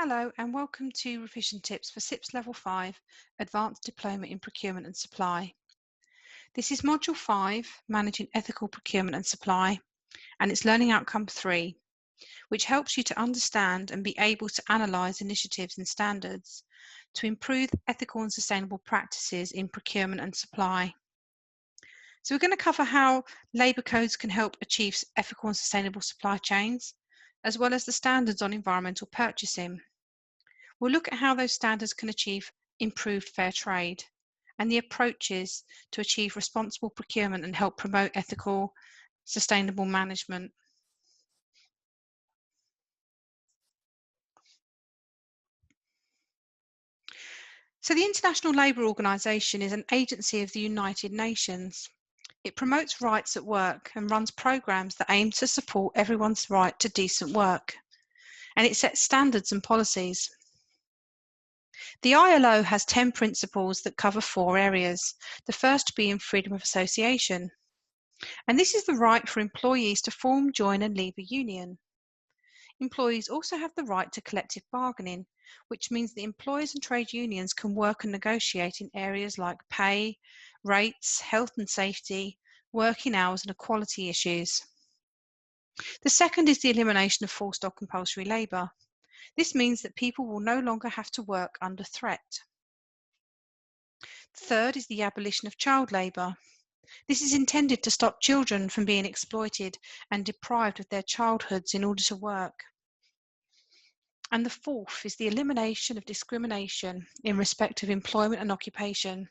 Hello and welcome to revision tips for SIPS Level 5 Advanced Diploma in Procurement and Supply. This is Module 5, Managing Ethical Procurement and Supply, and it's Learning Outcome 3, which helps you to understand and be able to analyse initiatives and standards to improve ethical and sustainable practices in procurement and supply. So we're going to cover how labour codes can help achieve ethical and sustainable supply chains, as well as the standards on environmental purchasing. We'll look at how those standards can achieve improved fair trade and the approaches to achieve responsible procurement and help promote ethical, sustainable management. So the International Labour Organization is an agency of the United Nations. It promotes rights at work and runs programs that aim to support everyone's right to decent work. And it sets standards and policies. The ILO has 10 principles that cover 4 areas, the first being freedom of association. And this is the right for employees to form, join and leave a union. Employees also have the right to collective bargaining, which means that employers and trade unions can work and negotiate in areas like pay, rates, health and safety, working hours and equality issues. The second is the elimination of forced or compulsory labour. This means that people will no longer have to work under threat. Third is the abolition of child labour. This is intended to stop children from being exploited and deprived of their childhoods in order to work. And the fourth is the elimination of discrimination in respect of employment and occupation.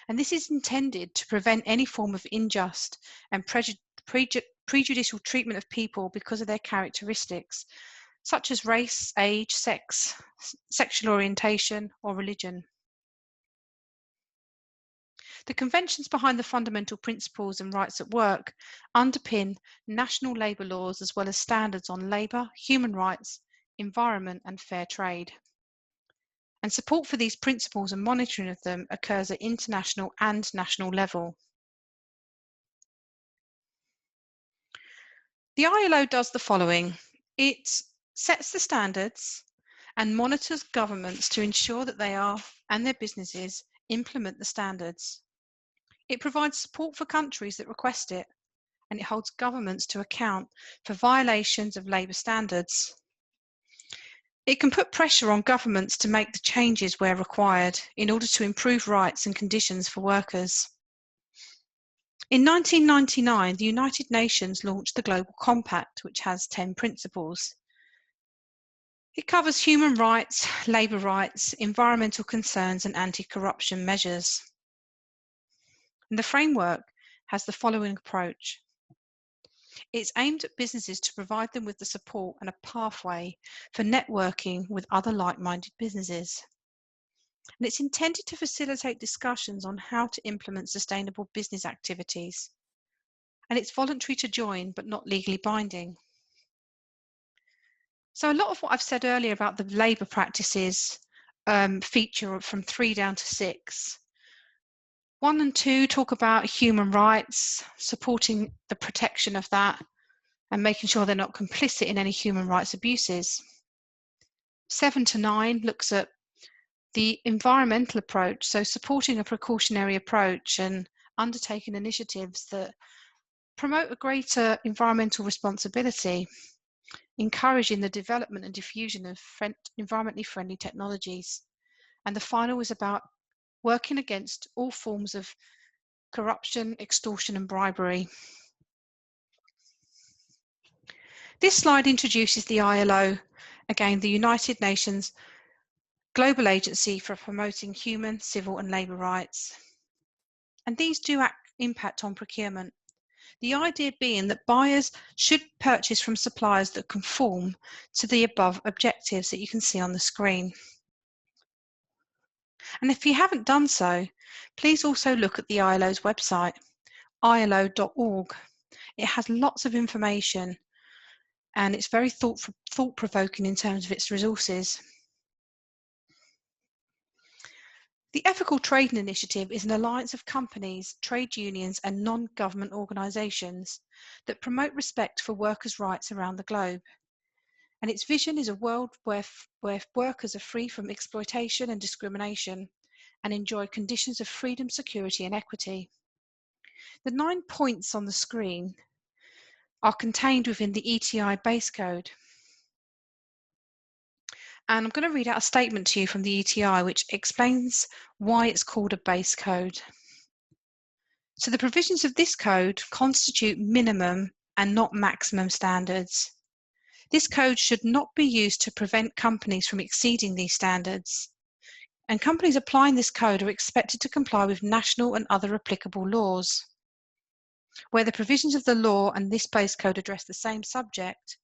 And this is intended to prevent any form of unjust and prejudicial treatment of people because of their characteristics, such as race, age, sex, sexual orientation, or religion. The conventions behind the fundamental principles and rights at work underpin national labour laws as well as standards on labour, human rights, environment and fair trade. And support for these principles and monitoring of them occurs at international and national level. The ILO does the following. It sets the standards and monitors governments to ensure that they are and their businesses implement the standards. It provides support for countries that request it, and it holds governments to account for violations of labour standards. It can put pressure on governments to make the changes where required in order to improve rights and conditions for workers. In 1999, the United Nations launched the Global Compact, which has 10 principles. It covers human rights, labour rights, environmental concerns and anti-corruption measures. And the framework has the following approach. It's aimed at businesses to provide them with the support and a pathway for networking with other like-minded businesses. And it's intended to facilitate discussions on how to implement sustainable business activities. And it's voluntary to join, but not legally binding. So a lot of what I've said earlier about the labour practices feature from 3 down to 6. 1 and 2 talk about human rights, supporting the protection of that and making sure they're not complicit in any human rights abuses. 7 to 9 looks at the environmental approach, so supporting a precautionary approach and undertaking initiatives that promote a greater environmental responsibility, encouraging the development and diffusion of environmentally friendly technologies. And the final is about working against all forms of corruption, extortion and bribery. This slide introduces the ILO, again the United Nations Global Agency for Promoting Human, Civil and Labour Rights. And these do impact on procurement. The idea being that buyers should purchase from suppliers that conform to the above objectives that you can see on the screen. And if you haven't done so, please also look at the ILO's website, ilo.org. It has lots of information and it's very thought-provoking in terms of its resources. The Ethical Trading Initiative is an alliance of companies, trade unions and non-government organisations that promote respect for workers' rights around the globe. And its vision is a world where workers are free from exploitation and discrimination and enjoy conditions of freedom, security and equity. The 9 points on the screen are contained within the ETI base code. And I'm going to read out a statement to you from the ETI which explains why it's called a base code. So the provisions of this code constitute minimum and not maximum standards. This code should not be used to prevent companies from exceeding these standards. And companies applying this code are expected to comply with national and other applicable laws. Where the provisions of the law and this base code address the same subject,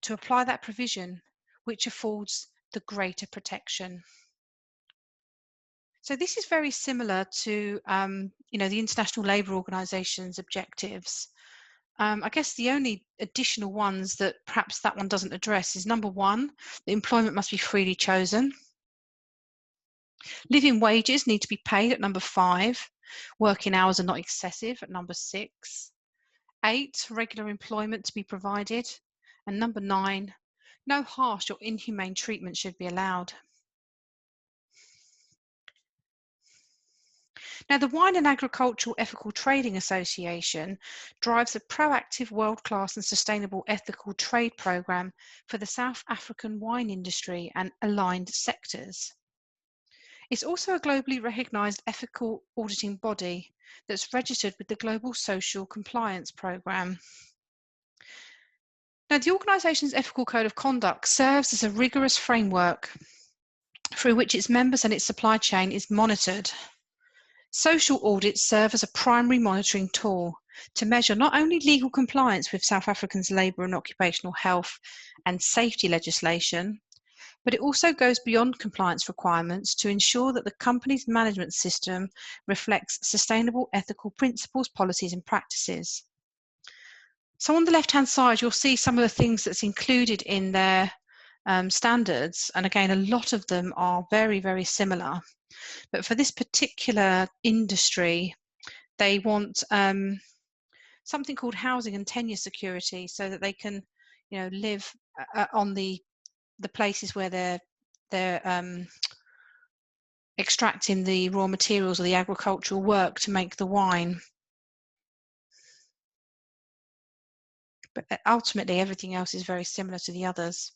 to apply that provision which affords the greater protection. So this is very similar to the International Labour Organisation's objectives. I guess the only additional ones that perhaps that one doesn't address is number 1, the employment must be freely chosen. Living wages need to be paid at number 5. Working hours are not excessive at number 6. 8, regular employment to be provided. And number 9, no harsh or inhumane treatment should be allowed. Now, the Wine and Agricultural Ethical Trading Association drives a proactive, world-class and sustainable ethical trade programme for the South African wine industry and aligned sectors. It's also a globally recognised ethical auditing body that's registered with the Global Social Compliance Programme. Now, the organisation's ethical code of conduct serves as a rigorous framework through which its members and its supply chain is monitored. Social audits serve as a primary monitoring tool to measure not only legal compliance with South Africa's labour and occupational health and safety legislation, but it also goes beyond compliance requirements to ensure that the company's management system reflects sustainable ethical principles, policies and practices. So on the left-hand side, you'll see some of the things that's included in their standards. And again, a lot of them are very, very similar. But for this particular industry, they want something called housing and tenure security so that they can, live on the places where they're extracting the raw materials or the agricultural work to make the wine. But ultimately, everything else is very similar to the others.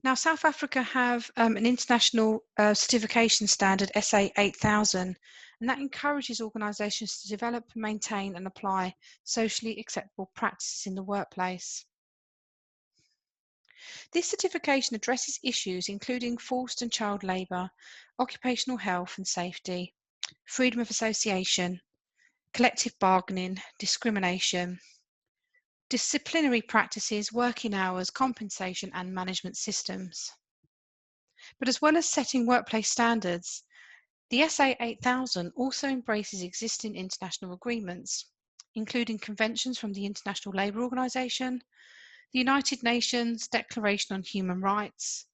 Now, South Africa have an international certification standard, SA 8000, and that encourages organisations to develop, maintain and apply socially acceptable practices in the workplace. This certification addresses issues including forced and child labour, occupational health and safety, freedom of association, collective bargaining, discrimination, disciplinary practices, working hours, compensation and management systems. But as well as setting workplace standards, the SA 8000 also embraces existing international agreements, including conventions from the International Labour Organization, the United Nations Declaration on Human Rights,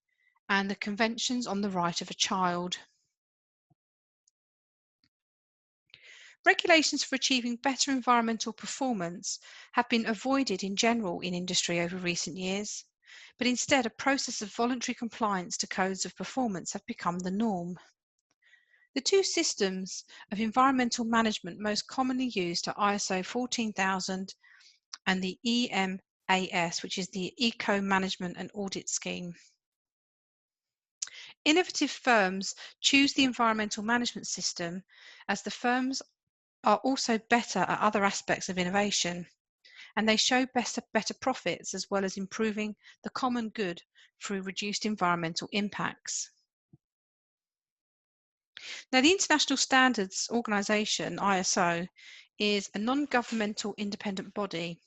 and the Conventions on the Right of a Child. Regulations for achieving better environmental performance have been avoided in general in industry over recent years, but instead a process of voluntary compliance to codes of performance have become the norm. The 2 systems of environmental management most commonly used are ISO 14000 and the EMAS, which is the Eco Management and Audit Scheme. Innovative firms choose the environmental management system as the firms are also better at other aspects of innovation, and they show better profits as well as improving the common good through reduced environmental impacts. Now, the International Standards Organization, ISO, is a non-governmental independent body.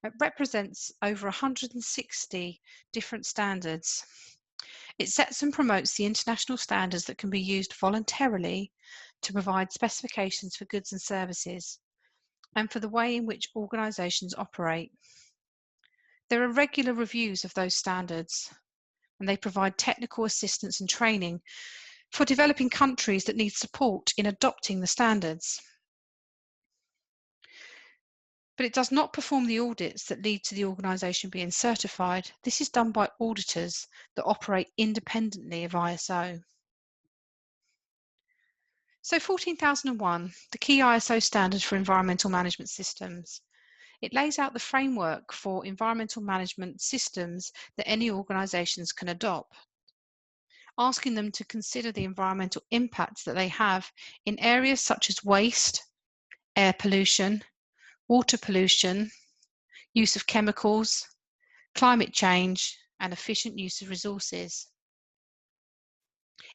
It represents over 160 different standards. It sets and promotes the international standards that can be used voluntarily to provide specifications for goods and services, and for the way in which organisations operate. There are regular reviews of those standards, and they provide technical assistance and training for developing countries that need support in adopting the standards. but it does not perform the audits that lead to the organisation being certified. This is done by auditors that operate independently of ISO. So 14001, the key ISO standard for environmental management systems. It lays out the framework for environmental management systems that any organisations can adopt, asking them to consider the environmental impacts that they have in areas such as waste, air pollution, water pollution, use of chemicals, climate change, and efficient use of resources.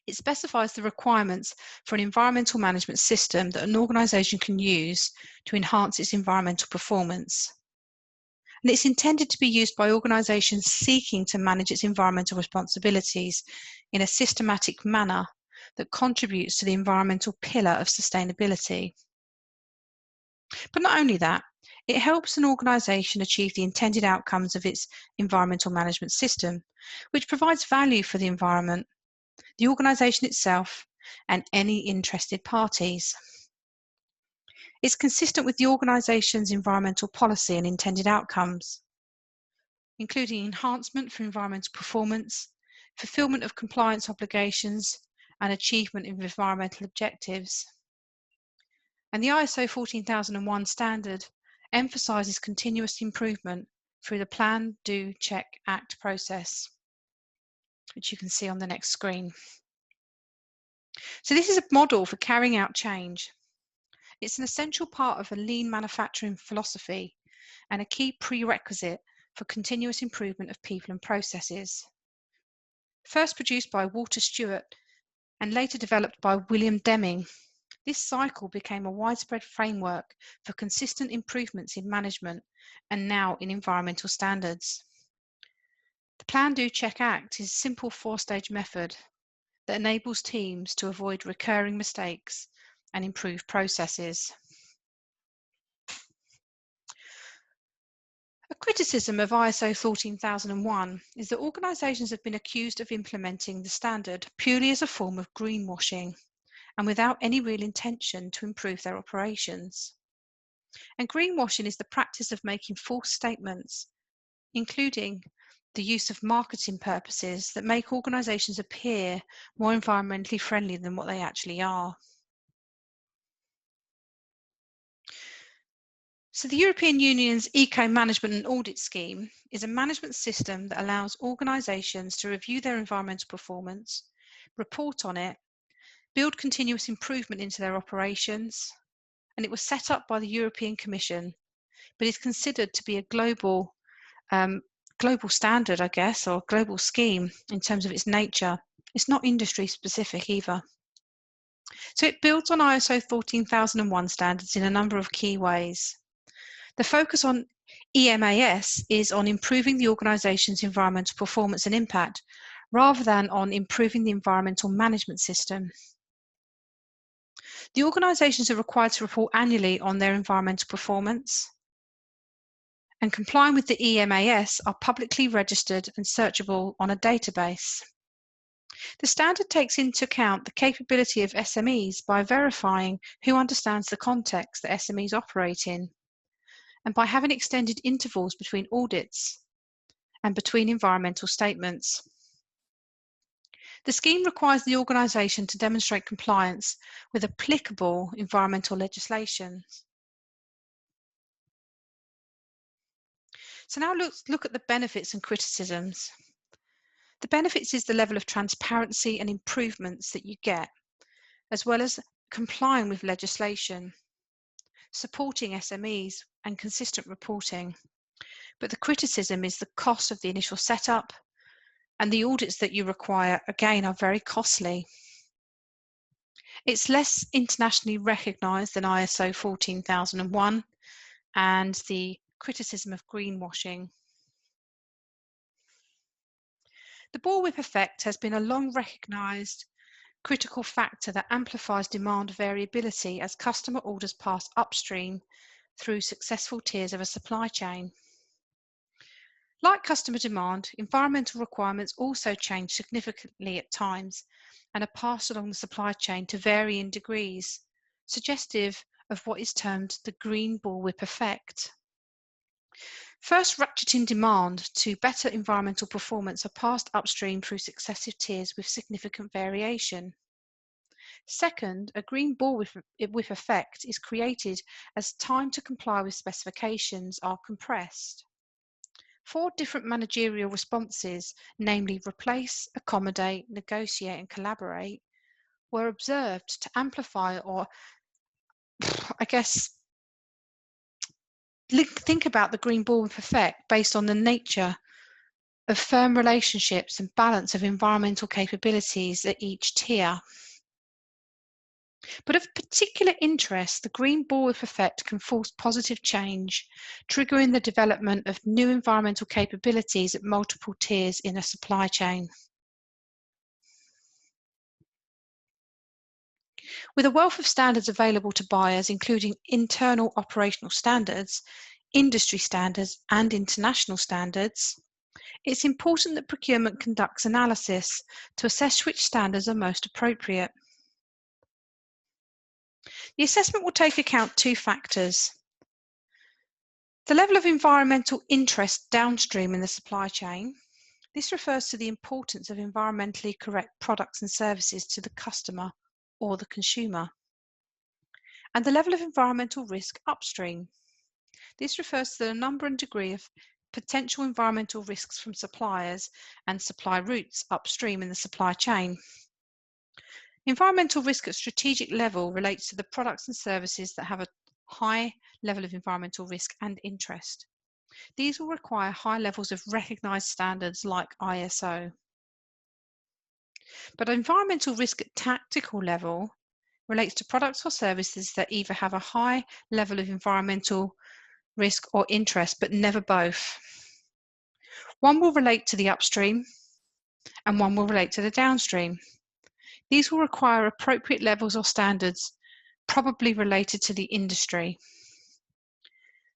It specifies the requirements for an environmental management system that an organisation can use to enhance its environmental performance. And it's intended to be used by organisations seeking to manage its environmental responsibilities in a systematic manner that contributes to the environmental pillar of sustainability. But not only that, it helps an organisation achieve the intended outcomes of its environmental management system, which provides value for the environment, the organisation itself, and any interested parties. It's consistent with the organisation's environmental policy and intended outcomes, including enhancement for environmental performance, fulfilment of compliance obligations, and achievement of environmental objectives. And the ISO 14001 standard emphasises continuous improvement through the Plan, Do, Check, Act process, which you can see on the next screen. So this is a model for carrying out change. It's an essential part of a lean manufacturing philosophy and a key prerequisite for continuous improvement of people and processes. First produced by Walter Stewart and later developed by William Deming, this cycle became a widespread framework for consistent improvements in management and now in environmental standards. The Plan, Do, Check, Act is a simple four-stage method that enables teams to avoid recurring mistakes and improve processes. A criticism of ISO 14001 is that organisations have been accused of implementing the standard purely as a form of greenwashing and without any real intention to improve their operations. And greenwashing is the practice of making false statements, including the use of marketing purposes that make organisations appear more environmentally friendly than what they actually are. So the European Union's Eco-Management and Audit Scheme is a management system that allows organisations to review their environmental performance, report on it, build continuous improvement into their operations, and it was set up by the European Commission, but is considered to be a global standard, I guess, or global scheme in terms of its nature. It's not industry specific either. So it builds on ISO 14001 standards in a number of key ways. The focus on EMAS is on improving the organisation's environmental performance and impact, rather than on improving the environmental management system. The organisations are required to report annually on their environmental performance, and complying with the EMAS are publicly registered and searchable on a database. The standard takes into account the capability of SMEs by verifying who understands the context that SMEs operate in, and by having extended intervals between audits and between environmental statements. The scheme requires the organisation to demonstrate compliance with applicable environmental legislation. So now let's look at the benefits and criticisms. The benefits is the level of transparency and improvements that you get, as well as complying with legislation, supporting SMEs and consistent reporting. But the criticism is the cost of the initial setup, and the audits that you require, again, are very costly. It's less internationally recognised than ISO 14001 and the criticism of greenwashing. The bullwhip effect has been a long recognised critical factor that amplifies demand variability as customer orders pass upstream through successful tiers of a supply chain. Like customer demand, environmental requirements also change significantly at times and are passed along the supply chain to varying degrees, suggestive of what is termed the green bullwhip effect. First, ratcheting demand to better environmental performance are passed upstream through successive tiers with significant variation. Second, a green bullwhip effect is created as time to comply with specifications are compressed. 4 different managerial responses, namely replace, accommodate, negotiate, and collaborate, were observed to amplify or, I guess, think about the green bullwhip effect based on the nature of firm relationships and balance of environmental capabilities at each tier. But of particular interest, the green bullwhip effect can force positive change, triggering the development of new environmental capabilities at multiple tiers in a supply chain. With a wealth of standards available to buyers, including internal operational standards, industry standards, and international standards, it's important that procurement conducts analysis to assess which standards are most appropriate. The assessment will take account 2 factors. The level of environmental interest downstream in the supply chain. This refers to the importance of environmentally correct products and services to the customer or the consumer. And the level of environmental risk upstream. This refers to the number and degree of potential environmental risks from suppliers and supply routes upstream in the supply chain. Environmental risk at strategic level relates to the products and services that have a high level of environmental risk and interest. These will require high levels of recognized standards like ISO. But environmental risk at tactical level relates to products or services that either have a high level of environmental risk or interest, but never both. One will relate to the upstream and one will relate to the downstream. These will require appropriate levels or standards, probably related to the industry.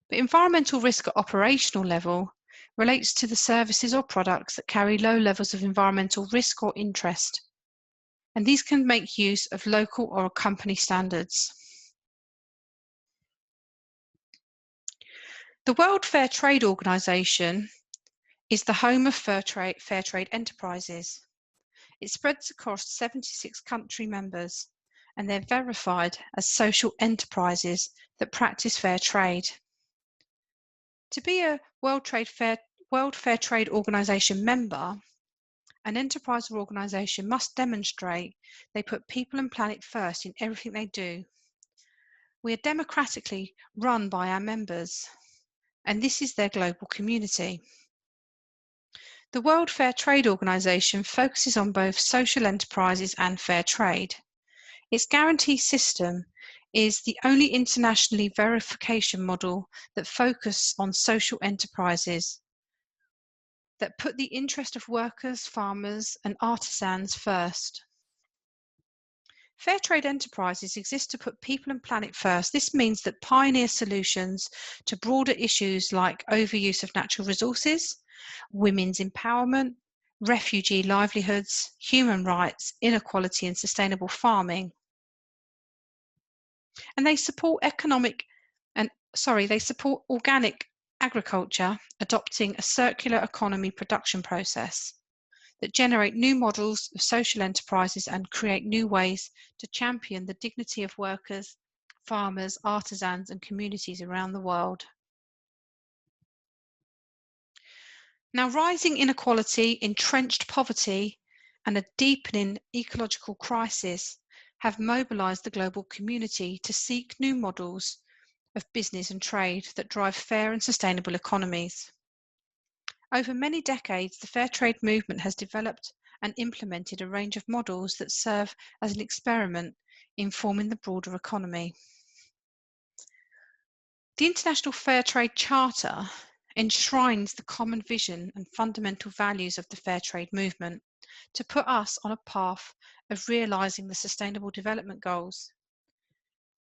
But environmental risk at operational level relates to the services or products that carry low levels of environmental risk or interest, and these can make use of local or company standards. The World Fair Trade Organization is the home of fair trade enterprises. It spreads across 76 country members, and they're verified as social enterprises that practice fair trade. To be a World Fair Trade Organization member, an enterprise or organization must demonstrate they put people and planet first in everything they do. We are democratically run by our members, and this is their global community. The World Fair Trade Organization focuses on both social enterprises and fair trade. Its guarantee system is the only internationally verification model that focuses on social enterprises that put the interest of workers, farmers, and artisans first. Fair trade enterprises exist to put people and planet first. This means that pioneer solutions to broader issues like overuse of natural resources, women's empowerment, refugee livelihoods, human rights, inequality, and sustainable farming. And they support organic agriculture, adopting a circular economy production process that generate new models of social enterprises and create new ways to champion the dignity of workers, farmers, artisans, and communities around the world. Now, rising inequality, entrenched poverty, and a deepening ecological crisis have mobilized the global community to seek new models of business and trade that drive fair and sustainable economies. Over many decades, the fair trade movement has developed and implemented a range of models that serve as an experiment in forming the broader economy. The International Fair Trade Charter enshrines the common vision and fundamental values of the fair trade movement to put us on a path of realizing the Sustainable Development Goals.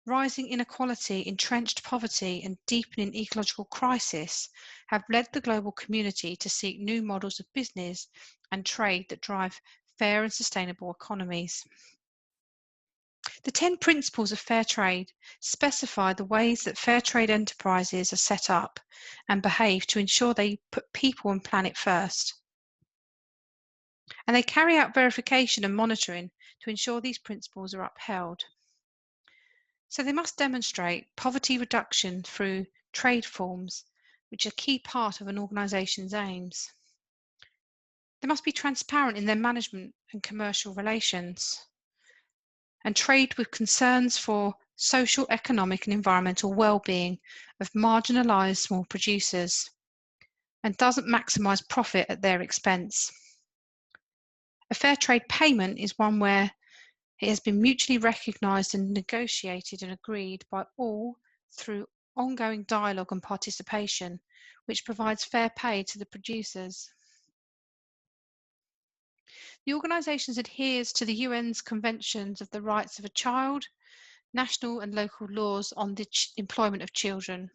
Rising inequality, entrenched poverty, and deepening ecological crisis have led the global community to seek new models of business and trade that drive fair and sustainable economies. The 10 principles of fair trade specify the ways that fair trade enterprises are set up and behave to ensure they put people and planet first. And they carry out verification and monitoring to ensure these principles are upheld. So they must demonstrate poverty reduction through trade forms, which are a key part of an organisation's aims. They must be transparent in their management and commercial relations, and trade with concerns for social, economic and environmental well-being of marginalised small producers, and doesn't maximise profit at their expense. A fair trade payment is one where it has been mutually recognised and negotiated and agreed by all through ongoing dialogue and participation, which provides fair pay to the producers. The organisation adheres to the UN's Conventions of the Rights of a Child, national and local laws on the employment of children.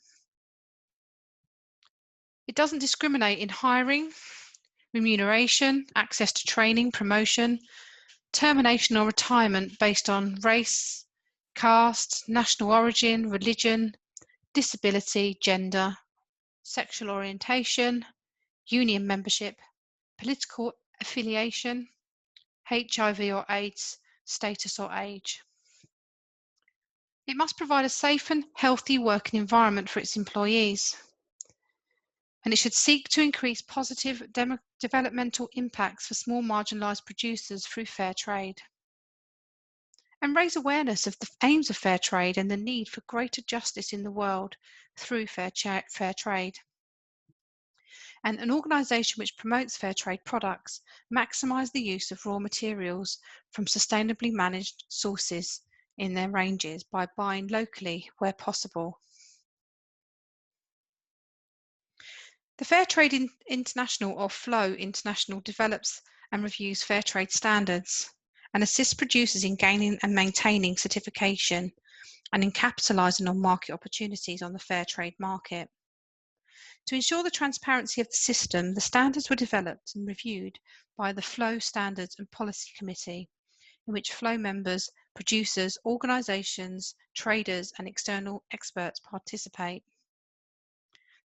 It doesn't discriminate in hiring, remuneration, access to training, promotion, termination or retirement based on race, caste, national origin, religion, disability, gender, sexual orientation, union membership, political affiliation, HIV or AIDS status or age. It must provide a safe and healthy working environment for its employees, and it should seek to increase positive developmental impacts for small marginalised producers through fair trade, and raise awareness of the aims of fair trade and the need for greater justice in the world through fair trade. And an organisation which promotes fair trade products maximise the use of raw materials from sustainably managed sources in their ranges by buying locally where possible. The Fair Trade International, or FLO International, develops and reviews fair trade standards and assists producers in gaining and maintaining certification and in capitalising on market opportunities on the fair trade market. To ensure the transparency of the system, the standards were developed and reviewed by the FLO Standards and Policy Committee, in which FLO members, producers, organisations, traders and external experts participate.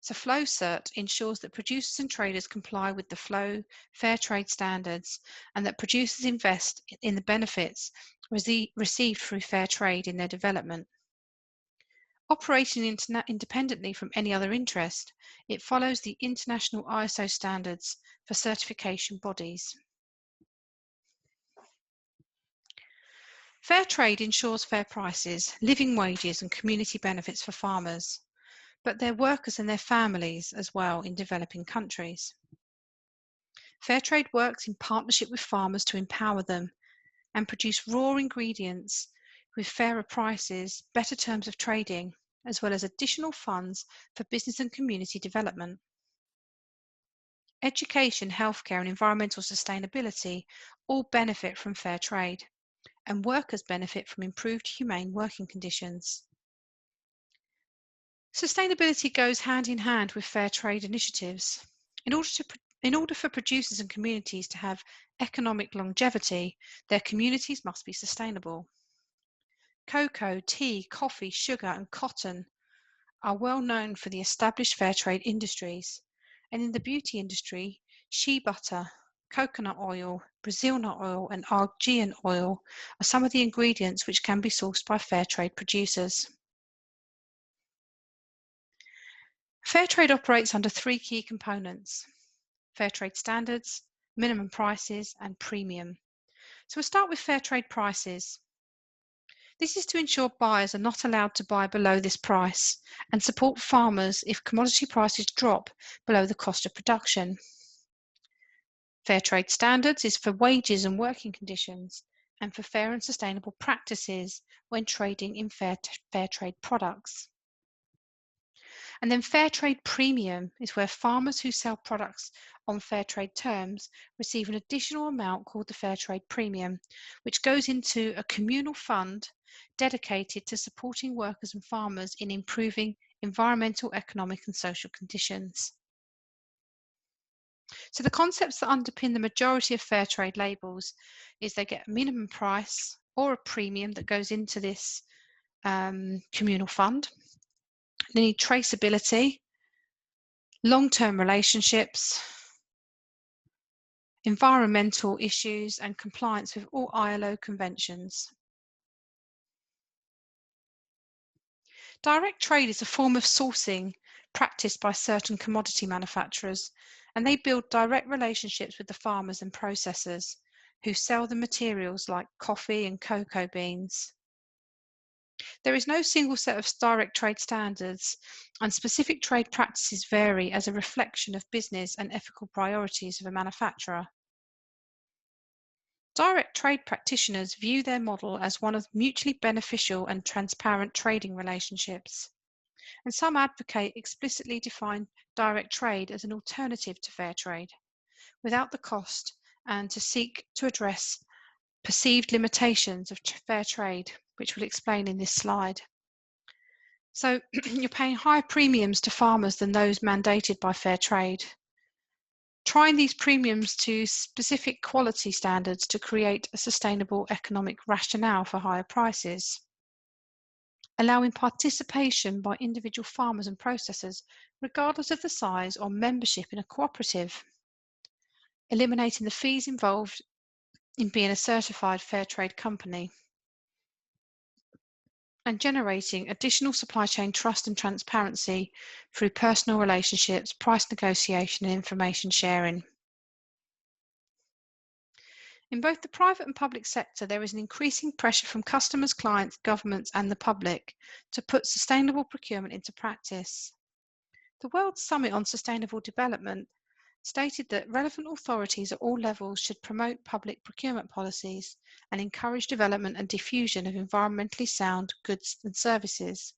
So FLO-CERT ensures that producers and traders comply with the FLO fair trade standards and that producers invest in the benefits received through fair trade in their development. Operating independently from any other interest, it follows the international ISO standards for certification bodies. Fair trade ensures fair prices, living wages and community benefits for farmers, but their workers and their families as well in developing countries. Fair trade works in partnership with farmers to empower them and produce raw ingredients with fairer prices, better terms of trading, as well as additional funds for business and community development. Education, healthcare and environmental sustainability all benefit from fair trade, and workers benefit from improved humane working conditions. Sustainability goes hand in hand with fair trade initiatives. In order for producers and communities to have economic longevity, their communities must be sustainable. Cocoa, tea, coffee, sugar and cotton are well known for the established fair trade industries, and in the beauty industry, shea butter, coconut oil, Brazil nut oil and argan oil are some of the ingredients which can be sourced by fair trade producers. Fair trade operates under three key components: fair trade standards, minimum prices and premium. So we'll start with fair trade prices. This is to ensure buyers are not allowed to buy below this price and support farmers if commodity prices drop below the cost of production. Fair trade standards is for wages and working conditions and for fair and sustainable practices when trading in fair trade products. And then fair trade premium is where farmers who sell products on fair trade terms receive an additional amount called the fair trade premium, which goes into a communal fund dedicated to supporting workers and farmers in improving environmental, economic and social conditions. So the concepts that underpin the majority of fair trade labels is they get a minimum price, or a premium that goes into this communal fund. They need traceability, long-term relationships, environmental issues, and compliance with all ILO conventions. Direct trade is a form of sourcing practiced by certain commodity manufacturers, and they build direct relationships with the farmers and processors who sell the materials like coffee and cocoa beans. There is no single set of direct trade standards, and specific trade practices vary as a reflection of business and ethical priorities of a manufacturer. Direct trade practitioners view their model as one of mutually beneficial and transparent trading relationships, and some advocate explicitly defined direct trade as an alternative to fair trade, without the cost, and to seek to address perceived limitations of fair trade, which we'll explain in this slide. So you're paying higher premiums to farmers than those mandated by fair trade. Trying these premiums to specific quality standards to create a sustainable economic rationale for higher prices. Allowing participation by individual farmers and processors, regardless of the size or membership in a cooperative. Eliminating the fees involved in being a certified fair trade company. And generating additional supply chain trust and transparency through personal relationships, price negotiation, and information sharing. In both the private and public sector, there is an increasing pressure from customers, clients, governments, and the public to put sustainable procurement into practice. The World Summit on Sustainable Development stated that relevant authorities at all levels should promote public procurement policies and encourage development and diffusion of environmentally sound goods and services.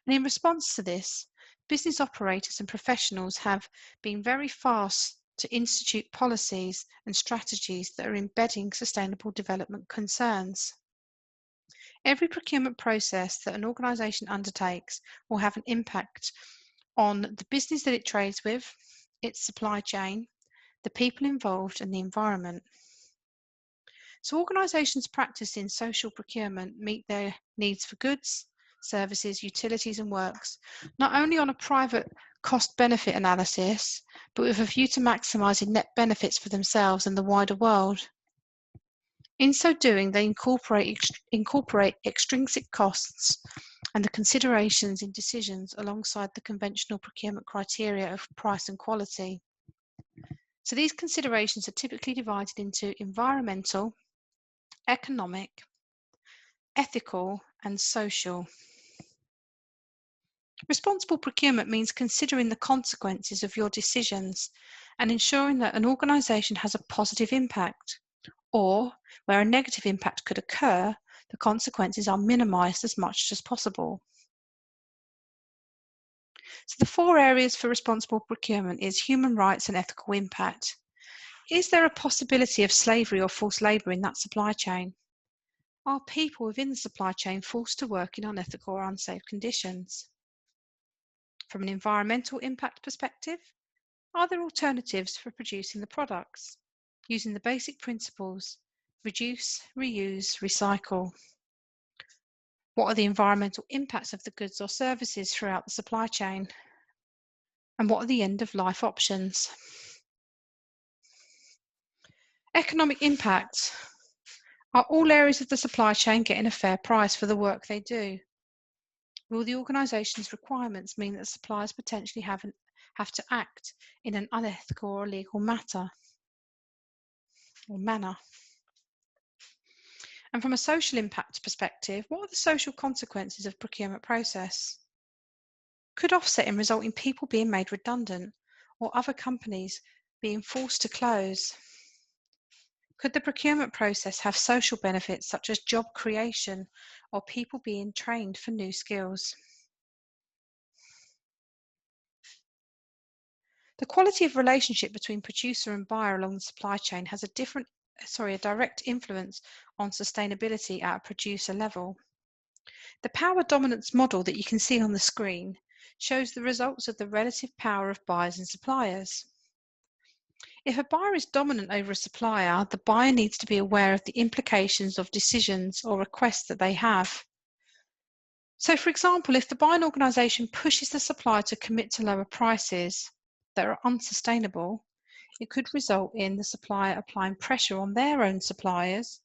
And in response to this, business operators and professionals have been very fast to institute policies and strategies that are embedding sustainable development concerns. Every procurement process that an organisation undertakes will have an impact on the business that it trades with, its supply chain, the people involved, and the environment. So organisations practicing social procurement meet their needs for goods, services, utilities, and works, not only on a private cost-benefit analysis, but with a view to maximising net benefits for themselves and the wider world. In so doing, they incorporate extrinsic costs and the considerations in decisions alongside the conventional procurement criteria of price and quality. So these considerations are typically divided into environmental, economic, ethical, and social. Responsible procurement means considering the consequences of your decisions and ensuring that an organisation has a positive impact, or where a negative impact could occur, the consequences are minimised as much as possible. So the 4 areas for responsible procurement is human rights and ethical impact. Is there a possibility of slavery or forced labour in that supply chain? Are people within the supply chain forced to work in unethical or unsafe conditions? From an environmental impact perspective, are there alternatives for producing the products using the basic principles reduce, reuse, recycle? What are the environmental impacts of the goods or services throughout the supply chain? And what are the end-of-life options? Economic impacts. Are all areas of the supply chain getting a fair price for the work they do? Will the organisation's requirements mean that suppliers potentially have to act in an unethical or illegal manner? And from a social impact perspective, what are the social consequences of procurement process? Could offsetting result in people being made redundant or other companies being forced to close? Could the procurement process have social benefits such as job creation or people being trained for new skills? The quality of relationship between producer and buyer along the supply chain has a direct influence on sustainability at a producer level. The power dominance model that you can see on the screen shows the results of the relative power of buyers and suppliers. If a buyer is dominant over a supplier, the buyer needs to be aware of the implications of decisions or requests that they have. So, for example, if the buying organisation pushes the supplier to commit to lower prices that are unsustainable, it could result in the supplier applying pressure on their own suppliers,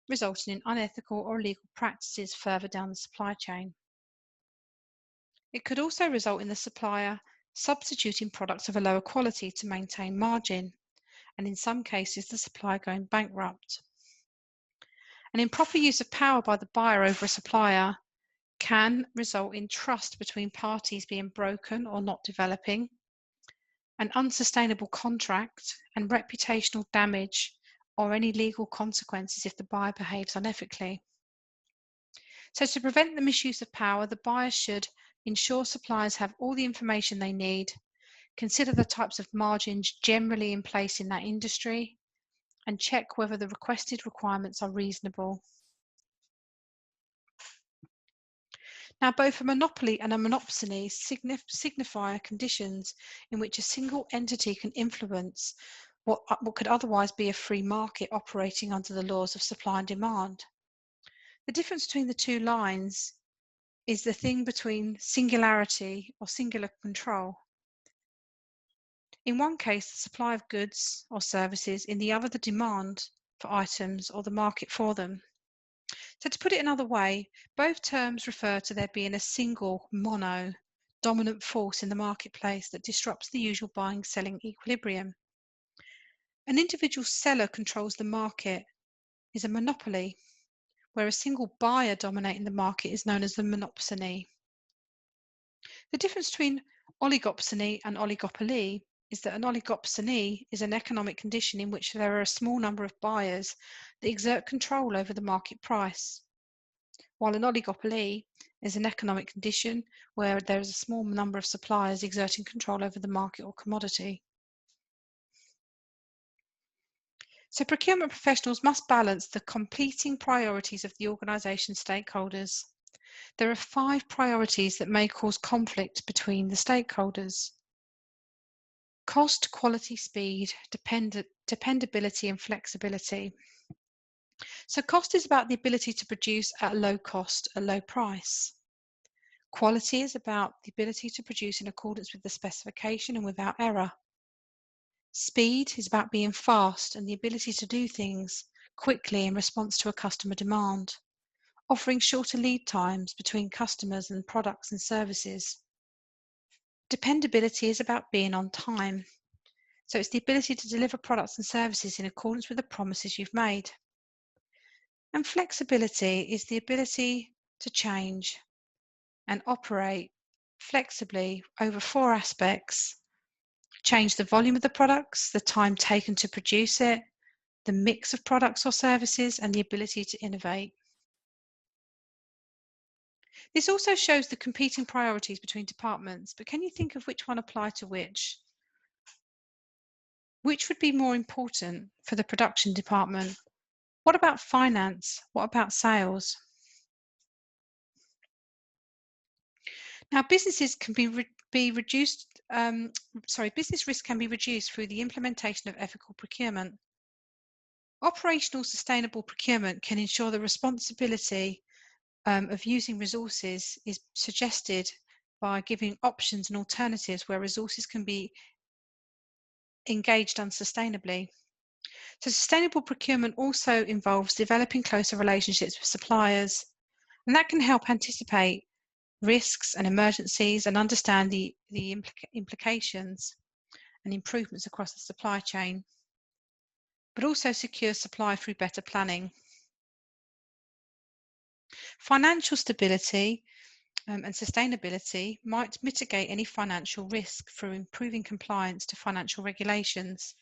resulting in unethical or illegal practices further down the supply chain. It could also result in the supplier substituting products of a lower quality to maintain margin, and in some cases, the supplier going bankrupt. An improper use of power by the buyer over a supplier can result in trust between parties being broken or not developing, an unsustainable contract, and reputational damage or any legal consequences if the buyer behaves unethically. So to prevent the misuse of power, the buyer should ensure suppliers have all the information they need, consider the types of margins generally in place in that industry, and check whether the requested requirements are reasonable. Now, both a monopoly and a monopsony signify conditions in which a single entity can influence what could otherwise be a free market operating under the laws of supply and demand. The difference between the two lines is the thing between singularity or singular control. In one case, the supply of goods or services, in the other, the demand for items or the market for them. So to put it another way, both terms refer to there being a single dominant force in the marketplace that disrupts the usual buying-selling equilibrium. An individual seller controls the market is a monopoly, where a single buyer dominating the market is known as the monopsony. The difference between oligopsony and oligopoly is that an oligopsony is an economic condition in which there are a small number of buyers that exert control over the market price, while an oligopoly is an economic condition where there is a small number of suppliers exerting control over the market or commodity. So procurement professionals must balance the competing priorities of the organisation stakeholders. There are 5 priorities that may cause conflict between the stakeholders: cost, quality, speed, dependability and flexibility. So cost is about the ability to produce at a low cost, a low price. Quality is about the ability to produce in accordance with the specification and without error. Speed is about being fast and the ability to do things quickly in response to a customer demand, offering shorter lead times between customers and products and services. Dependability is about being on time. So it's the ability to deliver products and services in accordance with the promises you've made. And flexibility is the ability to change and operate flexibly over 4 aspects: change the volume of the products, the time taken to produce it, the mix of products or services, and the ability to innovate. This also shows the competing priorities between departments, but can you think of which one apply to which? Which would be more important for the production department? What about finance? What about sales? Now, business risk can be reduced through the implementation of ethical procurement. Operational sustainable procurement can ensure the responsibility of using resources is suggested by giving options and alternatives where resources can be engaged unsustainably. So sustainable procurement also involves developing closer relationships with suppliers, and that can help anticipate risks and emergencies and understand the implications and improvements across the supply chain, but also secure supply through better planning. Financial stability and sustainability might mitigate any financial risk through improving compliance to financial regulations,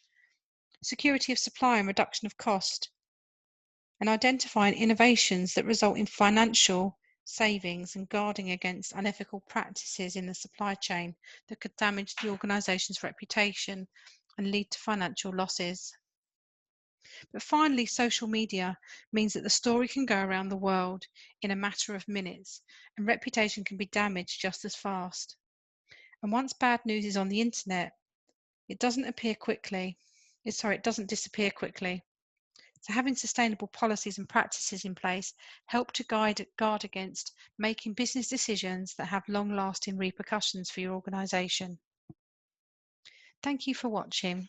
security of supply and reduction of cost, and identifying innovations that result in financial savings and guarding against unethical practices in the supply chain that could damage the organisation's reputation and lead to financial losses. But finally, social media means that the story can go around the world in a matter of minutes, and reputation can be damaged just as fast. And once bad news is on the internet, it doesn't appear quickly. It doesn't disappear quickly. So having sustainable policies and practices in place help to guard against making business decisions that have long-lasting repercussions for your organisation. Thank you for watching.